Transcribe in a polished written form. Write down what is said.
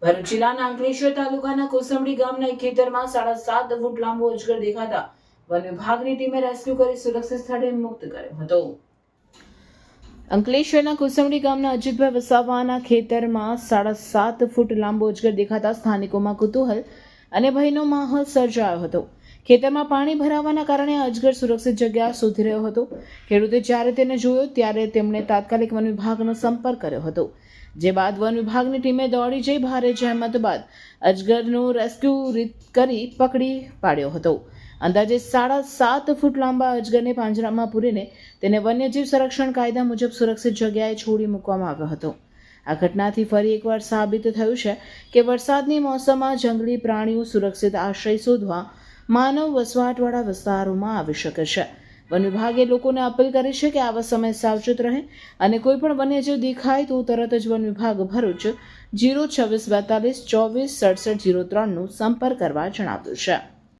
ભરૂચ જિલ્લાના અંકલેશ્વર તાલુકાના કોસંબડી ગામના એક ખેતરમાં 7.5 ફૂટ લાંબો અજગર દેખાતા વન વિભાગની ટીમે રેસ્ક્યુ કરી સુરક્ષિત સ્થળે મુક્ત કર્યો હતો. અંકલેશ્વરના કોસંબડી ગામના અજીતભાઈ વસાવાના ખેતરમાં 7.5 ફૂટ લાંબો અજગર દેખાતા સ્થાનિકોમાં કુતૂહલ અને ભયનો માહોલ સર્જાયો હતો. ખેતરમાં પાણી ભરાવાના કારણે અજગર સુરક્ષિત જગ્યા શોધી રહ્યો હતો. ખેડૂતે જ્યારે તેને જોયો ત્યારે તેમણે તાત્કાલિક વન વિભાગનો સંપર્ક કર્યો હતો, જે બાદ વન વિભાગની ટીમે દોડી જઈ ભારે જહેમત બાદ અજગરનું રેસ્ક્યુ કરી પકડી પાડ્યો હતો. અંદાજે 7.5 ફૂટ લાંબા અજગરને પાંજરામાં પૂરીને તેને વન્યજીવ સંરક્ષણ કાયદા મુજબ સુરક્ષિત જગ્યાએ છોડી મૂકવામાં આવ્યો હતો. આ ઘટનાથી ફરી એકવાર સાબિત થયું છે કે વરસાદની મોસમમાં જંગલી પ્રાણીઓ સુરક્ષિત આશ્રય શોધવા માનવ વસવાટવાળા વિસ્તારોમાં આવી શકે છે. વન વિભાગે લોકોને અપીલ કરી છે કે આવા સમયે સાવચેત રહે અને કોઈ પણ વન્યજીવ દેખાય તો તરત જ વન વિભાગ ભરૂચ 02642 246703 નો સંપર્ક કરવા જણાવ્યું છે.